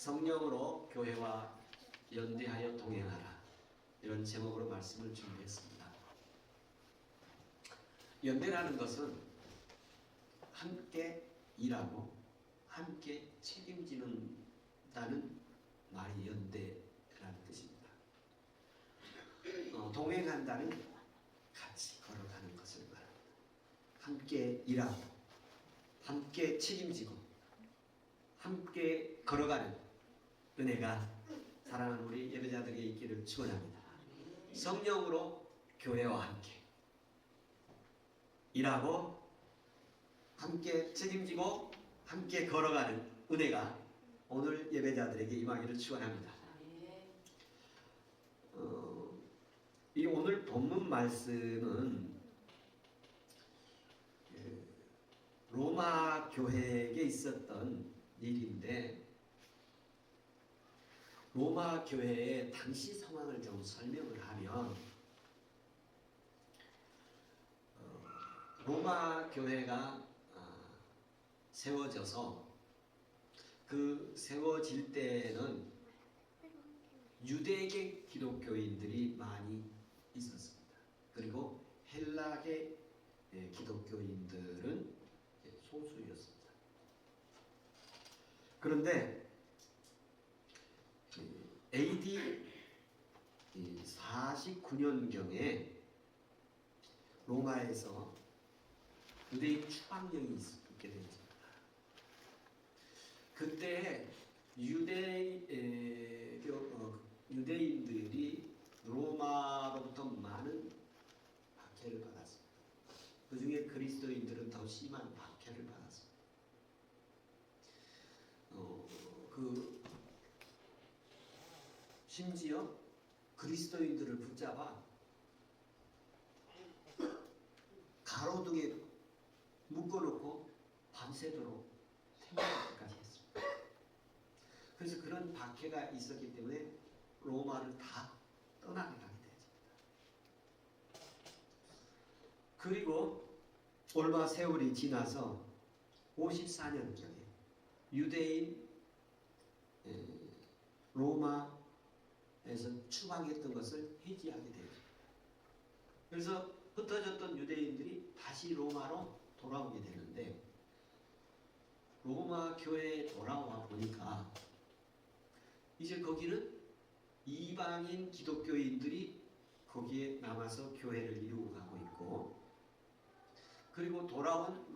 성령으로 교회와 연대하여 동행하라, 이런 제목으로 말씀을 준비했습니다. 연대라는 것은 함께 일하고 함께 책임지는다는 말이 연대라는 뜻입니다. 동행한다는 같이 걸어가는 것을 말합니다. 함께 일하고 함께 책임지고 함께 걸어가는 은혜가 사랑하는 우리 예배자들에게 있기를 축원합니다. 성령으로 교회와 함께 일하고 함께 책임지고 함께 걸어가는 은혜가 오늘 예배자들에게 임하기를 축원합니다. 이 오늘 본문 말씀은 로마 교회에 있었던 일인데, 로마 교회의 당시 상황을 좀 설명을 하면, 로마 교회가 세워져서 그 세워질 때는 유대계 기독교인들이 많이 있었습니다. 그리고 헬라계 기독교인들은 소수였습니다. 그런데 AD 49년경에 로마에서 유대인 추방령이 있게 되었습니다. 그때 유대인들이 로마로부터 많은 박해를 받았습니다. 그 중에 그리스도인들은 더 심한 박해를 받았습니다. 심지어 그리스도인들을 붙잡아 가로등에 묶어놓고 밤새도록 생각까지 했습니다. 그래서 그런 박해가 있었기 때문에 로마를 다 떠나게 하게 되었습니다. 그리고 얼마 세월이 지나서 54년경에 유대인 로마에서 추방했던 것을 해지하게 되었습니다. 그래서 흩어졌던 유대인들이 다시 로마로 돌아오게 되는데, 로마 교회에 돌아와 보니까 이제 거기는 이방인 기독교인들이 거기에 남아서 교회를 이루고 가고 있고, 그리고 돌아온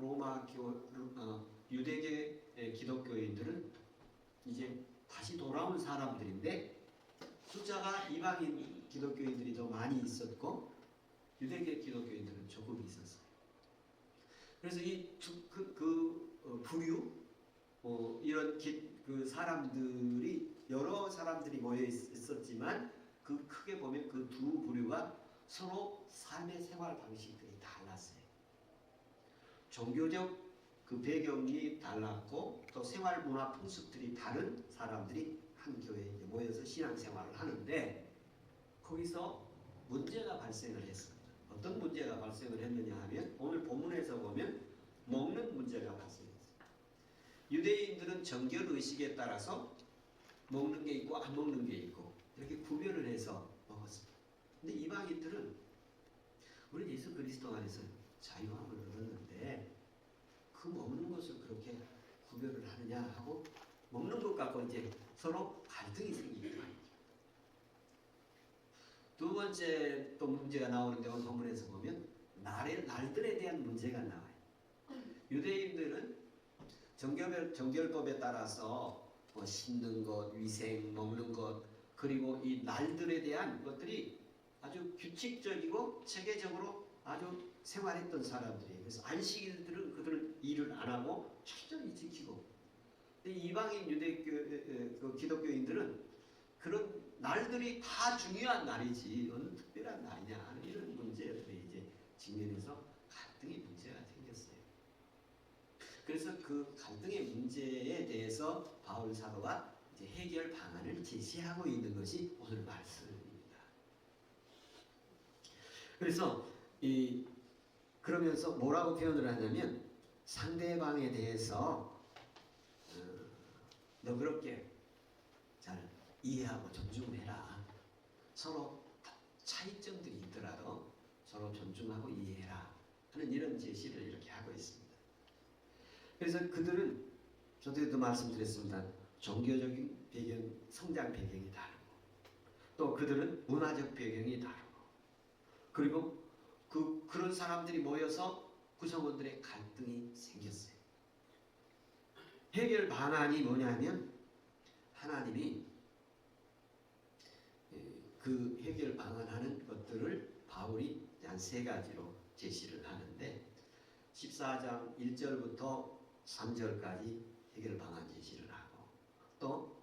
유대계 기독교인들은 이제 다시 돌아온 사람들인데, 숫자가 이방인 기독교인들이 더 많이 있었고 유대계 기독교인들은 조금 있었어요. 그래서 이 부류 이런 그 사람들이 여러 사람들이 모여 있었지만, 그 크게 보면 그 두 부류가 서로 삶의 생활 방식들이 달랐어요. 종교적 그 배경이 달랐고 또 생활 문화 풍습들이 다른 사람들이 한 교회에 모여서 신앙생활을 하는데, 거기서 문제가 발생을 했습니다. 어떤 문제가 발생을 했느냐 하면, 오늘 본문에서 보면 먹는 문제가 발생했어요. 유대인들은 정결의식에 따라서 먹는 게 있고 안 먹는 게 있고 이렇게 구별을 해서 먹었습니다. 근데 이방인들은 우리 예수 그리스도 안에서 자유함을 얻었는데 그 먹는 것을 그렇게 구별을 하느냐 하고 먹는 것 갖고 이제 서로 갈등이 생기게 됩니다. 두 번째 또 문제가 나오는데, 오늘 본문에서 보면 날들에 대한 문제가 나와요. 유대인들은 정결법에 따라서 씻는 것, 위생, 먹는 것, 그리고 이 날들에 대한 것들이 아주 규칙적이고 체계적으로 아주 생활했던 사람들이에요. 그래서 안식일들은 그들은 일을 안 하고 철저히 지키고, 근데 이방인 기독교인들은 그런 날들이 다 중요한 날이지 어느 특별한 날이냐 하는 이런 문제들이 이제 직면해서 갈등의 문제가 생겼어요. 그래서 그 갈등의 문제에 대해서 바울 사도가 이제 해결 방안을 제시하고 있는 것이 오늘 말씀입니다. 그래서 그러면서 뭐라고 표현을 하냐면, 상대방에 대해서 너그럽게 이해하고 존중해라. 서로 차이점들이 있더라도 서로 존중하고 이해해라 하는 이런 제시를 이렇게 하고 있습니다. 그래서 그들은 저도 말씀드렸습니다. 종교적인 배경, 성장 배경이 다르고 또 그들은 문화적 배경이 다르고 그리고 그런 사람들이 모여서 구성원들의 갈등이 생겼어요. 해결 방안이 뭐냐면 하나님이 그 해결 방안하는 것들을 바울이 한 세 가지로 제시를 하는데 14장 1절부터 3절까지 해결 방안 제시를 하고 또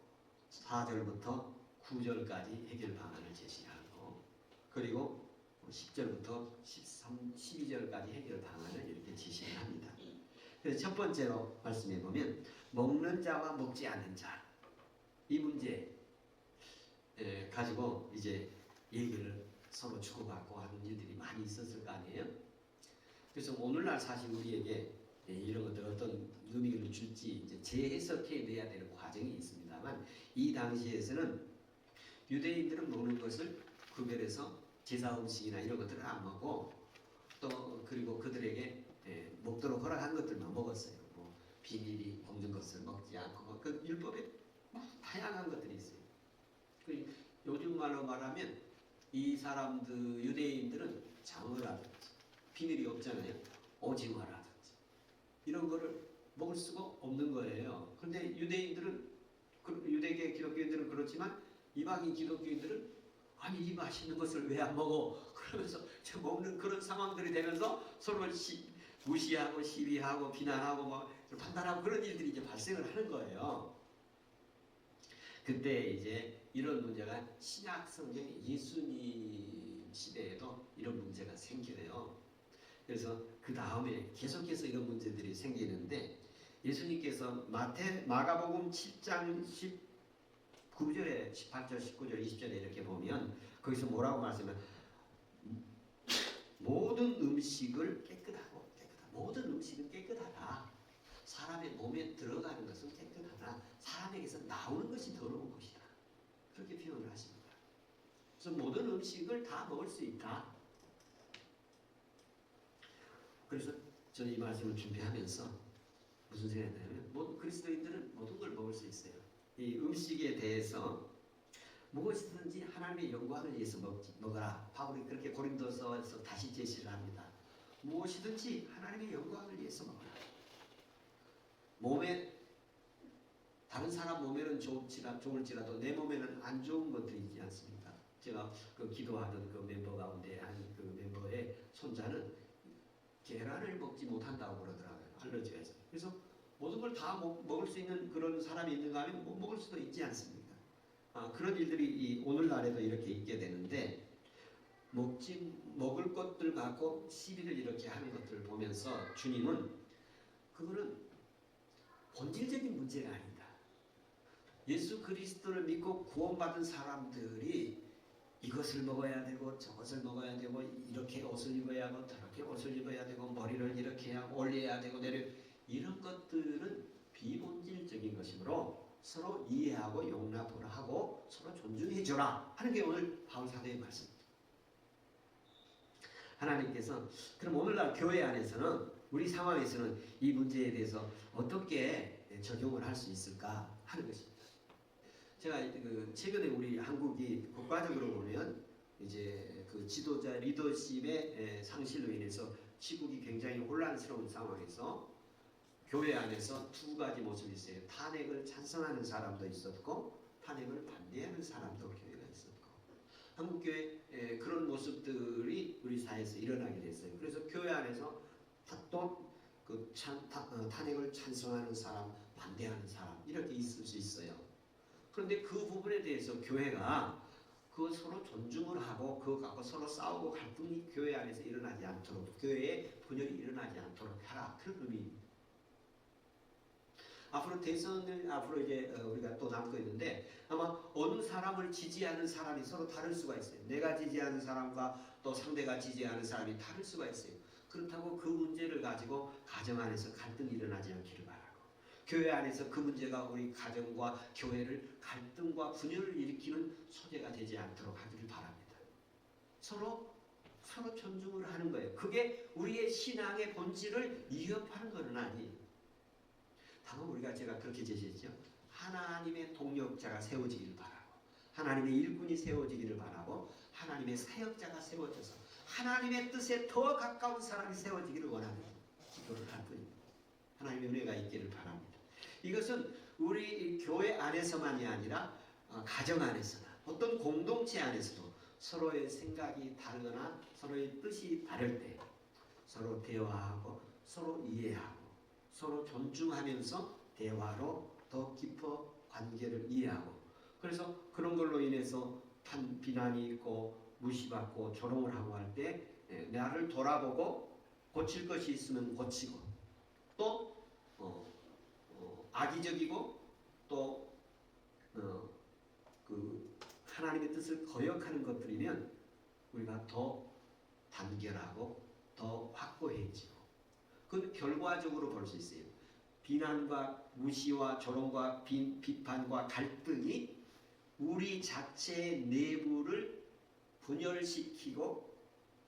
4절부터 9절까지 해결 방안을 제시하고 그리고 10절부터 12절까지 해결 방안을 이렇게 제시를 합니다. 그래서 첫 번째로 말씀해 보면 먹는 자와 먹지 않는 자 이 문제 가지고 이제 얘기를 서로 주고받고 하는 일들이 많이 있었을 거 아니에요. 그래서 오늘날 사실 우리에게 이런 것들 어떤 의미를 줄지 이제 재해석해 내야 되는 과정이 있습니다만 이 당시에서는 유대인들은 먹는 것을 구별해서 제사 음식이나 이런 것들을 안 먹고 또 그리고 그들에게 먹도록 허락한 것들만 먹었어요. 뭐 비밀이 없는 것을 먹지 않고 그 율법에 다양한 것들이 있어요. 요즘 말로 말하면 이 사람들 유대인들은 장어라든지 비늘이 없잖아요. 오징어라든지 이런 거를 먹을 수가 없는 거예요. 그런데 유대인들은 유대계 기독교인들은 그렇지만 이방인 기독교인들은 아니 이 맛있는 것을 왜 안 먹어? 그러면서 먹는 그런 상황들이 되면서 서로 무시하고 시비하고 비난하고 뭐 판단하고 그런 일들이 이제 발생을 하는 거예요. 그때 이제 이런 문제가 신약 성경 예수님 시대에도 이런 문제가 생겨요. 그래서 그 다음에 계속해서 이런 문제들이 생기는데 예수님께서 마가복음 7장 19절에 18절, 19절, 20절에 이렇게 보면 거기서 뭐라고 말씀하면 모든 음식을 모든 음식은 깨끗하다. 사람의 몸에 들어가는 것은 깨끗하다. 사람에게서 나오는 것이 더러운 것이다. 그렇게 표현을 하십니다. 그래서 모든 음식을 다 먹을 수 있다. 그래서 저는 이 말씀을 준비하면서 무슨 생각이 나냐면 그리스도인들은 모든 걸 먹을 수 있어요. 이 음식에 대해서 무엇이든지 하나님의 영광을 위해서 먹어라. 바울이 그렇게 고린도서에서 다시 제시를 합니다. 무엇이든지 하나님의 영광을 위해서 먹어라. 몸에 다른 사람 몸에는 좋을지라도 내 몸에는 안 좋은 것들이 있지 않습니까? 제가 그 기도하던 그 멤버 가운데 한 그 멤버의 손자는 계란을 먹지 못한다고 그러더라고요. 알러지가 있어요. 그래서 모든 걸 다 먹을 수 있는 그런 사람이 있는가 하면 못 먹을 수도 있지 않습니까? 그런 일들이 오늘날에도 이렇게 있게 되는데 먹을 것들 갖고 시비를 이렇게 하는 것들을 보면서 주님은 그거는 본질적인 문제가 아니다. 예수 그리스도를 믿고 구원받은 사람들이 이것을 먹어야 되고 저것을 먹어야 되고 이렇게 옷을 입어야 하고 저렇게 옷을 입어야 되고 머리를 이렇게 하고 올려야 되고 이런 것들은 비본질적인 것이므로 서로 이해하고 용납하고 서로 존중해줘라 하는 게 오늘 바울 사도의 말씀입니다. 하나님께서 그럼 오늘날 교회 안에서는 우리 상황에서는 이 문제에 대해서 어떻게 적용을 할 수 있을까 하는 것입니다. 제가 최근에 우리 한국이 국가적으로 보면 이제 그 지도자 리더십의 상실로 인해서 시국이 굉장히 혼란스러운 상황에서 교회 안에서 두 가지 모습이 있어요. 탄핵을 찬성하는 사람도 있었고 탄핵을 반대하는 사람도 교회가 있었고 한국 교회 그런 모습들이 우리 사회에서 일어나게 됐어요. 그래서 교회 안에서 또 그 탄핵을 찬성하는 사람, 반대하는 사람 이렇게 있을 수 있어요. 그런데 그 부분에 대해서 교회가 그 서로 존중을 하고 그거 갖고 서로 싸우고 갈등이 교회 안에서 일어나지 않도록 교회에 분열이 일어나지 않도록 하라 그런 의미입니다. 앞으로 대선을 앞으로 이제 우리가 또 남고 있는데 아마 어느 사람을 지지하는 사람이 서로 다를 수가 있어요. 내가 지지하는 사람과 또 상대가 지지하는 사람이 다를 수가 있어요. 그렇다고 그 문제를 가지고 가정 안에서 갈등이 일어나지 않기를 바라고 교회 안에서 그 문제가 우리 가정과 교회를 갈등과 분열을 일으키는 소재가 되지 않도록 하기를 바랍니다. 서로 존중을 하는 거예요. 그게 우리의 신앙의 본질을 위협하는 것은 아니에요. 다만 우리가 제가 그렇게 제시했죠. 하나님의 동력자가 세워지기를 바라고, 하나님의 일꾼이 세워지기를 바라고, 하나님의 사역자가 세워져서 하나님의 뜻에 더 가까운 사람이 세워지기를 원하는 기도를 할 뿐입니다. 하나님의 은혜가 있기를 바랍니다. 이것은 우리 교회 안에서만이 아니라 가정 안에서나 어떤 공동체 안에서도 서로의 생각이 다르거나 서로의 뜻이 다를 때 서로 대화하고 서로 이해하고 서로 존중하면서 대화로 더 깊어 관계를 이해하고, 그래서 그런 걸로 인해서 비난이 있고 무시받고 조롱을 하고 할 때 나를 돌아보고 고칠 것이 있으면 고치고, 또 악의적이고 또 그 하나님의 뜻을 거역하는 것들이면 우리가 더 단결하고 더 확고해지고, 그 결과적으로 볼 수 있어요. 비난과 무시와 조롱과 비판과 갈등이 우리 자체의 내부를 분열시키고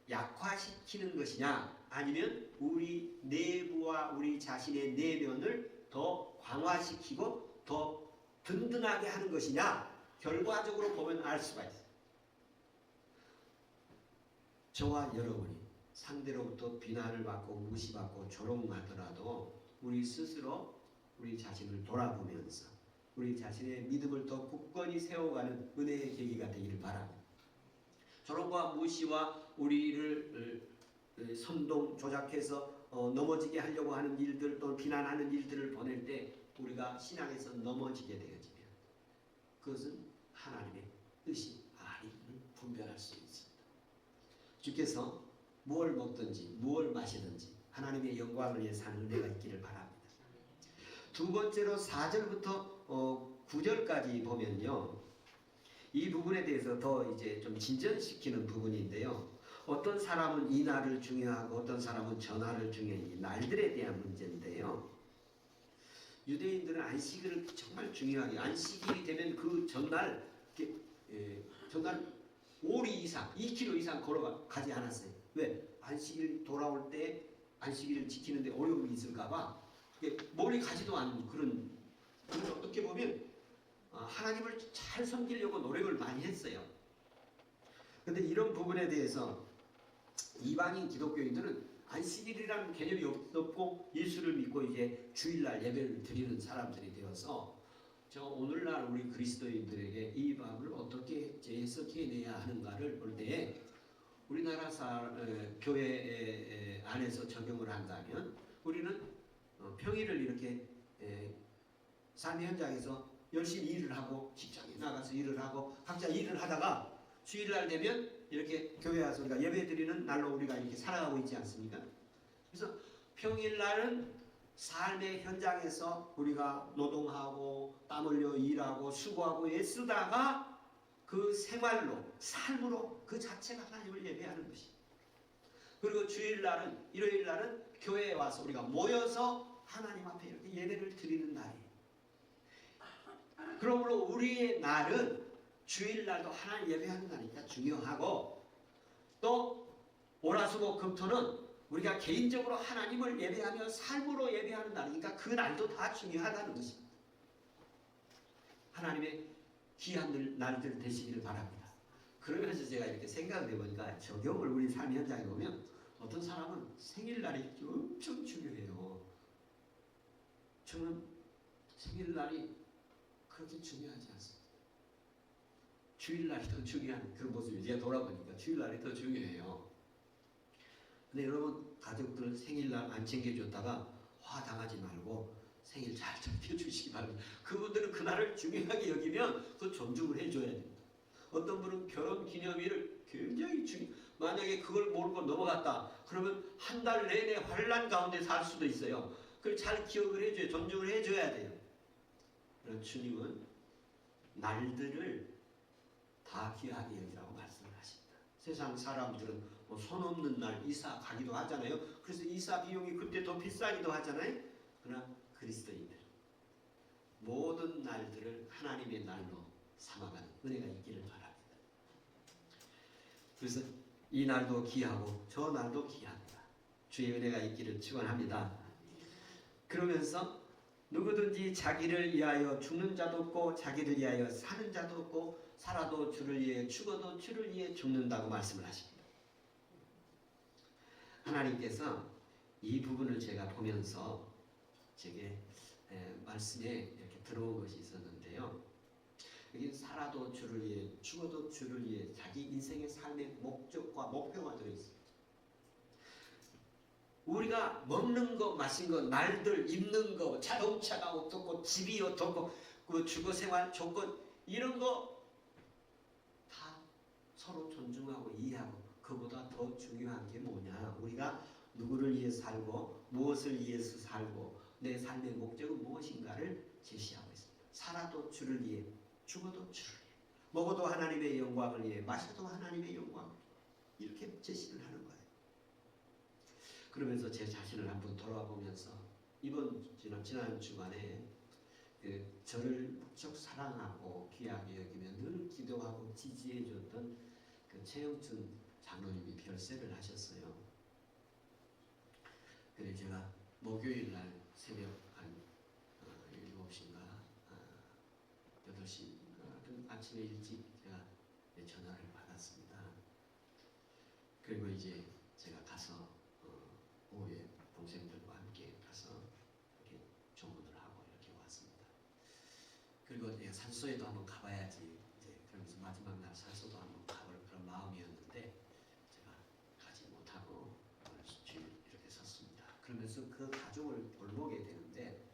약화시키는 것이냐, 아니면 우리 내부와 우리 자신의 내면을 더 강화시키고 더 든든하게 하는 것이냐, 결과적으로 보면 알 수가 있어요. 저와 여러분이 상대로부터 비난을 받고 무시받고 조롱하더라도 우리 스스로 우리 자신을 돌아보면서 우리 자신의 믿음을 더 굳건히 세워가는 은혜의 계기가 되기를 바랍니다. 조롱과 무시와 우리를 선동 조작해서 넘어지게 하려고 하는 일들, 또 비난하는 일들을 보낼 때 우리가 신앙에서 넘어지게 되어지면 그것은 하나님의 뜻이 아님을 분별할 수 있습니다. 주께서 무엇을 먹든지 무엇을 마시든지 하나님의 영광을 위해 사는 은혜가 있기를 바랍니다. 두 번째로 4절부터 9절까지 보면요, 이 부분에 대해서 더 이제 좀 진전시키는 부분인데요. 어떤 사람은 이 날을 중요하고 어떤 사람은 저 날을 중요해, 이 날들에 대한 문제인데요. 유대인들은 안식일을 정말 중요하게, 안식일이 되면 그 전날 5리 이상, 2km 이상 걸어가지 않았어요. 왜? 안식일 돌아올 때 안식일을 지키는데 어려움이 있을까봐 멀리 가지도 않는 그런 어떻게 보면 하나님을 잘 섬기려고 노력을 많이 했어요. 그런데 이런 부분에 대해서 이방인 기독교인들은 안식일이라는 개념이 없고 예수를 믿고 이제 주일날 예배를 드리는 사람들이 되어서 저 오늘날 우리 그리스도인들에게 이 마음을 어떻게 해석해내야 하는가를 볼 때 우리나라 교회 안에서 적용을 한다면 우리는 평일을 이렇게 삶의 현장에서 열심히 일을 하고 직장에 나가서 일을 하고 각자 일을 하다가 주일날 되면 이렇게 교회 와서 우리가 예배드리는 날로 우리가 이렇게 살아가고 있지 않습니까? 그래서 평일날은 삶의 현장에서 우리가 노동하고 땀 흘려 일하고 수고하고 애쓰다가 그 생활로, 삶으로 그 자체가 하나님을 예배하는 것입니다. 그리고 주일날은, 일요일날은 교회에 와서 우리가 모여서 하나님 앞에 이렇게 예배를 드리는 날이에요. 그러므로 우리의 날은 주일날도 하나님 예배하는 날이니까 중요하고, 또 월화수목금토는 우리가 개인적으로 하나님을 예배하며 삶으로 예배하는 날이니까 그 날도 다 중요하다는 것입니다. 하나님의 귀한 날들 되시기를 바랍니다. 그러면서 제가 이렇게 생각을 해보니까 적용을 우리 삶 현장에 보면 어떤 사람은 생일날이 엄청 중요해요. 저는 생일날이 그렇게 중요하지 않습니다. 주일날이 더 중요한 그런 모습이 제가 돌아보니까 주일날이 더 중요해요. 근데 여러분, 가족들 생일날 안 챙겨줬다가 화당하지 말고 생일 잘 챙겨주시기 바랍니다. 그분들은 그날을 중요하게 여기면 그 존중을 해줘야 됩니다. 어떤 분은 결혼 기념일을 굉장히 만약에 그걸 모르고 넘어갔다 그러면 한 달 내내 환난 가운데 살 수도 있어요. 그걸 잘 기억을 해줘야, 존중을 해줘야 돼요. 그래서 주님은 날들을 다 귀하게 여기라고 말씀을 하십니다. 세상 사람들은 손 없는 날 이사 가기도 하잖아요. 그래서 이사 비용이 그때 더 비싸기도 하잖아요. 그러나 그리스도인들, 모든 날들을 하나님의 날로 삼아가는 은혜가 있기를 바랍니다. 그래서 이 날도 귀하고 저 날도 귀합니다. 주의 은혜가 있기를 축원합니다. 그러면서 누구든지 자기를 위하여 죽는 자도 없고 자기를 위하여 사는 자도 없고 살아도 주를 위해 죽어도 주를 위해 죽는다고 말씀을 하십니다. 하나님께서 이 부분을 제가 보면서 제게 말씀에 이렇게 들어온 것이 있었는데요. 여기 살아도 주를 위해 죽어도 주를 위해 자기 인생의 삶의 목적과 목표가 들어있습니다. 우리가 먹는 거, 마신 거, 말들, 입는 거, 자동차가 어떻고, 집이 어떻고, 그 주거 생활 조건 이런 거 다 서로 존중하고 이해하고 그보다 더 중요한 게 뭐냐? 우리가 누구를 위해서 살고 무엇을 위해서 살고 내 삶의 목적은 무엇인가를 제시하고 있습니다. 살아도 주를 위해, 죽어도 주를 위해, 먹어도 하나님의 영광을 위해, 마셔도 하나님의 영광을 위해 이렇게 제시를 하는 거예요. 그러면서 제 자신을 한번 돌아보면서 지난 주간에 저를 무척 사랑하고 귀하게 여기며 늘 기도하고 지지해 줬던 그 최영춘 장로님이 별세를 하셨어요. 그래서 제가 목요일 날 새벽 한 7시인가 8시 아침에 일찍 제가 전화를 받았습니다. 그리고 이제 제가 가서 오후에 동생들과 함께 가서 이렇게 조문을 하고 이렇게 왔습니다. 그리고 내가 산소에도 한번 가봐야지 이제 그러면서 마지막 날 산소도 한번 가볼 그런 마음이었는데 제가 가지 못하고 이렇게 섰습니다. 그러면서 그 가족을 돌보게 되는데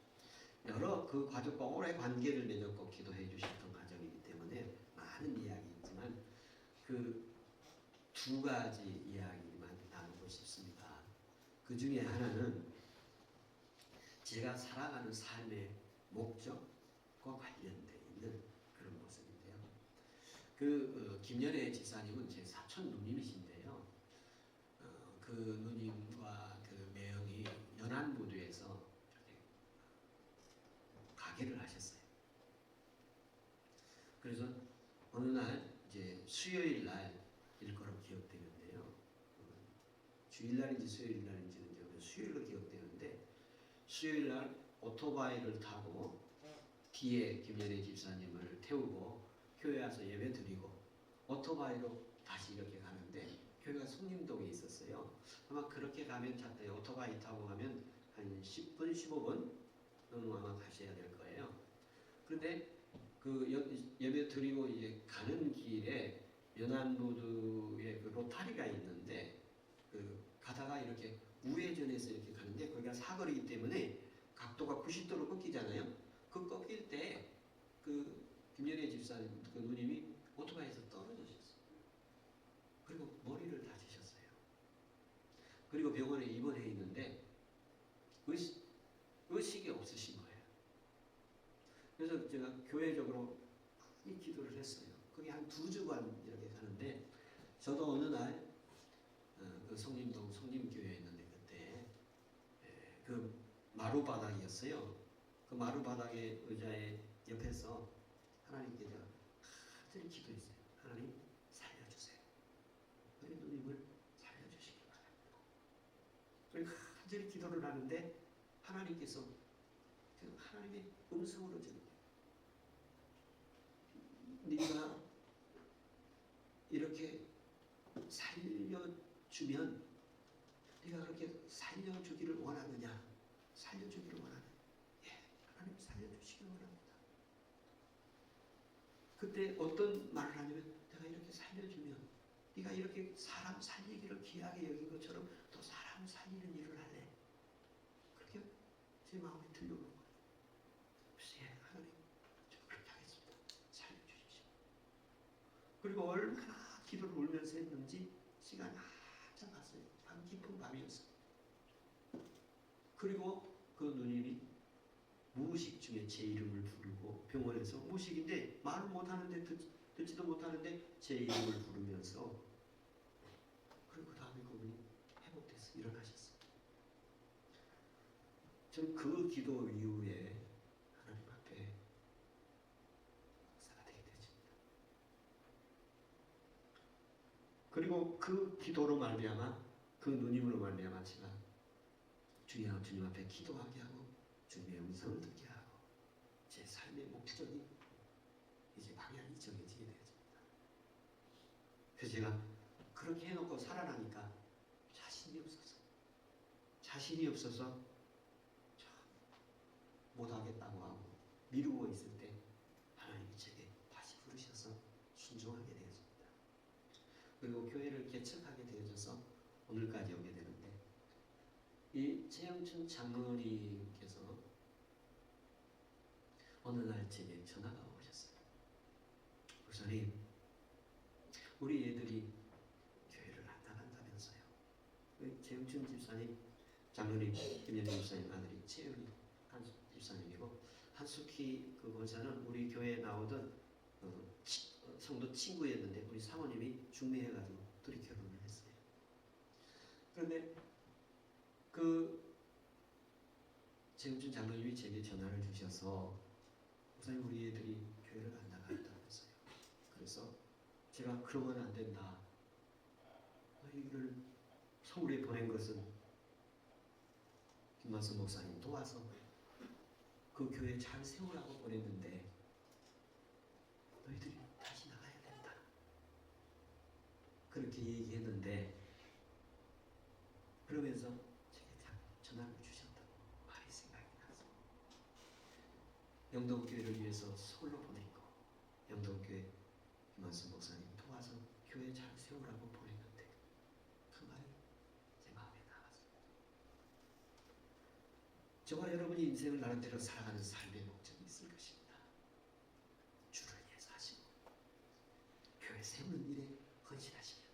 여러 그 가족과 오래 관계를 맺었고 기도해 주셨던 가정이기 때문에 많은 이야기 있지만 그 두 가지 이야기만 나누고 싶습니다. 그 중에 하나는 제가 살아가는 삶의 목적과 관련되어 있는 그런 모습인데요. 김연애 지사님은 제 사촌 누님이신데요. 그 누님과 그 매형이 연안무도에서 가게를 하셨어요. 그래서 어느 날 이제 수요일 날일 거로 기억되는데요. 주일날인지 수요일날인지는 수요일로 기억되는데 수요일 날 오토바이를 타고 뒤에 김연애 집사님을 태우고 교회 와서 예배 드리고 오토바이로 다시 이렇게 가는데 교회가 송림동에 있었어요. 아마 그렇게 가면 오토바이 타고 가면 한 10분, 15분 아마 가셔야 될 거예요. 그런데 그 예배 드리고 이제 가는 길에 연안로드에 그 로타리가 있는데 가다가 이렇게 우회전해서 이렇게 가는데 거기가 사거리이기 때문에 각도가 90도로 꺾이잖아요. 그 꺾일 때 그 김연애 집사님 그 누님이 오토바이에서 떨어지셨어요. 그리고 머리를 다치셨어요. 그리고 병원에 입원해 있는데 의식이 없으신 거예요. 그래서 제가 교회적으로 많이 기도를 했어요. 그게 한 2주간 이렇게 가는데 저도 어느 날 그 성림동 성림교회에 있는데 그때 그 마루바닥이었어요. 그 마루바닥의 의자의 옆에서 하나님께 제가 간절히 기도했어요. 하나님 살려주세요. 우리 누님을 살려주시기 바랍니다. 그리고 간절히 기도를 하는데 하나님께서 하나님의 음성으로 저는 네가 이렇게 살려주면 네가 그렇게 살려주기를 원하느냐? 살려주기를 원하느냐? 예, 하나님 살려주시기 원합니다. 그때 어떤 말을 하냐면 내가 이렇게 살려주면 네가 이렇게 사람 살리기를 귀하게 여긴 것처럼 또 사람 살리는 일을 할래. 그렇게 제 마음에 들려오는 거예요. 그래서 예, 하나님 저 그렇게 하겠습니다. 살려주십시오. 그리고 얼마나 기도를 울면서 했는지 시간이 한참 갔어요. 밤 깊은 밤이었어요. 그리고 그 누님이 무의식 중에 제 이름을 부르고 병원에서 무의식인데 말을 못하는데 듣지도 못하는데 제 이름을 부르면서 그리고 그 다음에 그분이 회복돼서 일어나셨어요. 전 그 기도 이후에 하나님 앞에 그리고 그 기도로 말미암아 그 누님으로 말미암아 제가 주님 앞에 기도하게 하고 주님의 음성을 듣게 하고 제 삶의 목적이 이제 방향이 정해지게 되어집니다. 그래서 제가 그렇게 해놓고 살아나니까 자신이 없어서 못하겠다고 하고 미루고 있을 때 하나님이 제게 다시 부르셔서 순종하게 되었습니다. 그리고 교회를 개척하게 되어져서 오늘까지 오게 되는데 이 최영춘 장로님께서 어느 날 제게 전화가 오셨어요. 목사님, 우리 애들이 교회를 안 나간다면서요. 최영춘 집사님, 장로님, 김현희 집사님 아들이 최영희 한숙 집사님이고, 한숙희 그 권사는 우리 교회에 나오던 성도 친구였는데 우리 사모님이 중매해가지고 둘이 결혼을 했어요. 그런데 그 최영춘 장로님이 제게 전화를 주셔서 목사님, 우리 애들이 교회를 안 나간다면서요. 그래서 제가 그러면 안 된다. 너희를 서울에 보낸 것은 김만수 목사님 도와서 그 교회 잘 세우라고 보냈는데 너희들이 다시 나가야 된다. 그렇게 얘기했는데 그러면서 제게 전화를 주셨다고 말이 생각이 나서 영동교회를 위해서 서울로 보내고 영동교회 김만수 목사님 도와서 교회 잘 세우라고 보냈는데 그 말이 제 마음에 남았습니다. 저와 여러분이 인생을 나름대로 살아가는 삶의 목적이 있을 것입니다. 주를 위해서 하시고 교회 세우는 일에 헌신하시면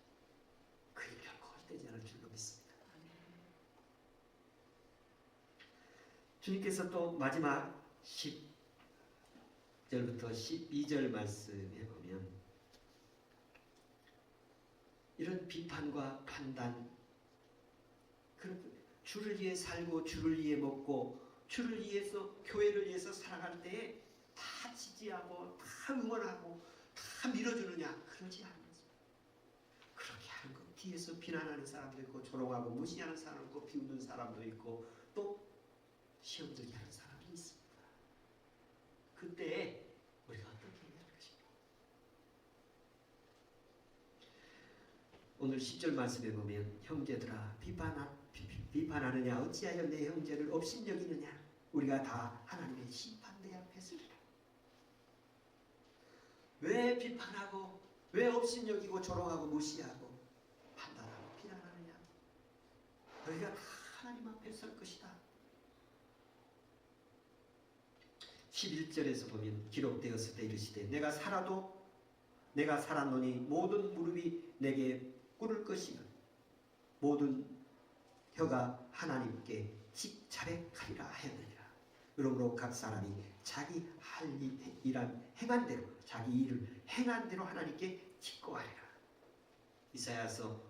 그 일 결코 헛되지 않을 줄로 믿습니다. 주님께서 또 마지막 10절부터 12절 말씀에 보면 이런 비판과 판단, 주를 위해 살고 주를 위해 먹고 주를 위해서 교회를 위해서 살아갈 때에 다 지지하고 다 응원하고 다 밀어주느냐, 그러지 않는 것입니다. 그렇게 하는 것 뒤에서 비난하는 사람도 있고 조롱하고 무시하는 사람도 있고 비웃는 사람도 있고 또 시험들게 하는 사람도 있습니다. 그때 우리가 어떻게 해야 할 것인가? 오늘 10절 말씀에 보면 형제들아 비판하느냐 어찌하여 내 형제를 업신여기느냐, 우리가 다 하나님의 심판대 앞에 서리라. 왜 비판하고 왜 업신여기고 조롱하고 무시하고 판단하고 비난하느냐? 너희가 다 하나님 앞에 설 것이다. 11절에서 보면 기록되었을 때 이르시되 내가 살았노니 모든 무릎이 내게 꿇을 것이며 모든 혀가 하나님께 자백하리라 하였느니라. 그러므로 각 사람이 자기 할 일한 행한 대로 자기 일을 행한 대로 하나님께 기뻐하리라. 이사야서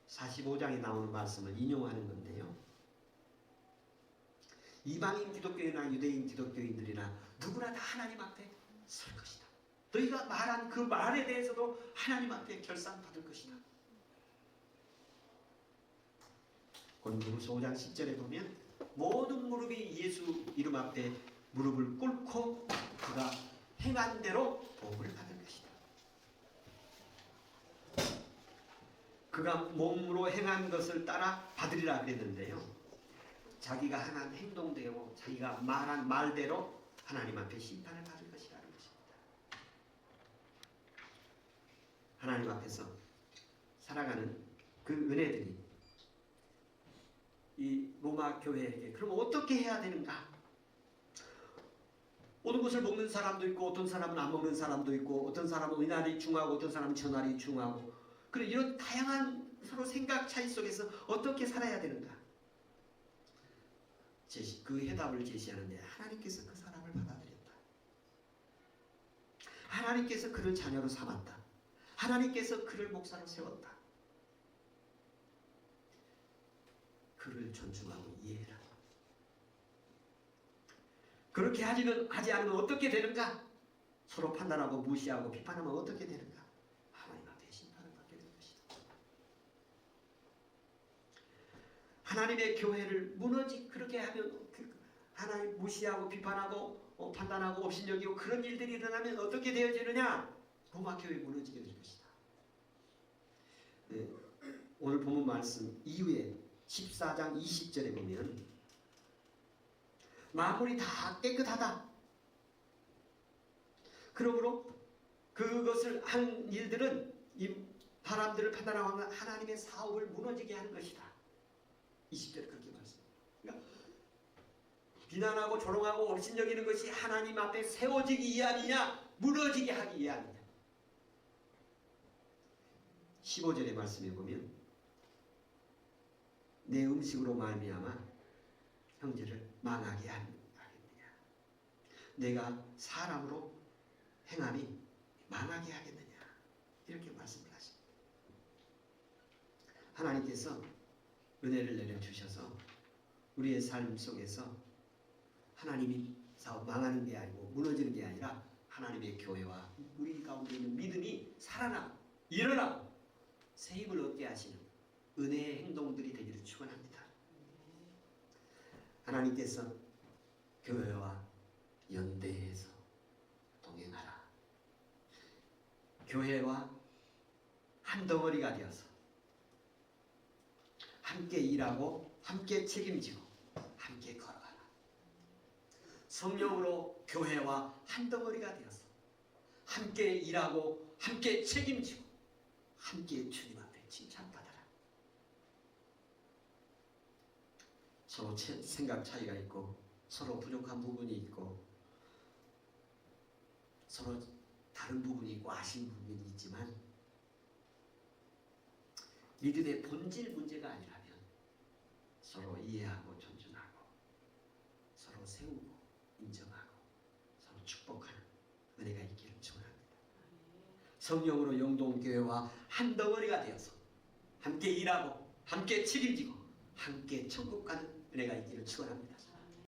45장에 나오는 말씀을 인용하는 건데요. 이방인 기독교인이나 유대인 기독교인들이나 누구나 다 하나님 앞에 설 것이다. 너희가 말한 그 말에 대해서도 하나님 앞에 결산받을 것이다. 고린도후서 5장 10절에 보면 모든 무릎이 예수 이름 앞에 무릎을 꿇고 그가 행한 대로 복을 받을 것이다. 그가 몸으로 행한 것을 따라 받으리라 그랬는데요. 자기가 행한 행동대로 자기가 말한 말대로 하나님 앞에 심판을 받을 것이라는 것입니다. 하나님 앞에서 살아가는 그 은혜들이 이 로마 교회에게 그럼 어떻게 해야 되는가? 어느 것을 먹는 사람도 있고 어떤 사람은 안 먹는 사람도 있고 어떤 사람은 이날이 중하고 어떤 사람은 저날이 중하고 그런 이런 다양한 서로 생각 차이 속에서 어떻게 살아야 되는가? 그 해답을 제시하는데 하나님께서 그 사람을 받아들였다. 하나님께서 그를 자녀로 삼았다. 하나님께서 그를 목사로 세웠다. 그를 존중하고 이해해라. 그렇게 하지 않으면 어떻게 되는가? 서로 판단하고 무시하고 비판하면 어떻게 되는가? 하나님 앞에 심판을 받게 될 것이다. 하나님의 교회를 그렇게 하면 하나님 무시하고 비판하고 판단하고 업신여기고 그런 일들이 일어나면 어떻게 되어지느냐? 로마 교회 무너지게 될 것이다. 네. 오늘 본문 말씀 이후에 14장 20절에 보면 만물이 다 깨끗하다. 그러므로 그것을 한 일들은 이 사람들을 판단하고 하나님의 사업을 무너지게 하는 것이다. 20절에 그렇게 말씀합니다. 그러니까 비난하고 조롱하고 업신여기는 것이 하나님 앞에 세워지기 위함이냐 무너지게 하기 위함이냐. 15절의 말씀에 보면 내 음식으로 말미암아 형제를 망하게 하겠느냐. 내가 사람으로 행함이 망하게 하겠느냐. 이렇게 말씀을 하십니다. 하나님께서 은혜를 내려주셔서 우리의 삶 속에서 하나님이 사업 망하는 게 아니고 무너지는 게 아니라 하나님의 교회와 우리 가운데 있는 믿음이 살아나고 일어나고 새 힘을 얻게 하시는 은혜의 행동들이 되기를 축원합니다. 하나님께서 교회와 연대해서 동행하라. 교회와 한 덩어리가 되어서 함께 일하고 함께 책임지고 함께 걸어가라. 성령으로 교회와 한 덩어리가 되어서 함께 일하고 함께 책임지고 함께 주님 앞에 칭찬받아라. 서로 생각 차이가 있고 서로 부족한 부분이 있고 서로 다른 부분이 있고 아쉬운 부분이 있지만 믿음의 본질 문제가 아니라면 서로 이해하고 존중하고 서로 세우고 인정하고 서로 축복하는 은혜가 있기를 축원합니다. 성령으로 영동교회와 한 덩어리가 되어서 함께 일하고 함께 책임지고 함께 천국 가는 은혜가 있기를 축원합니다.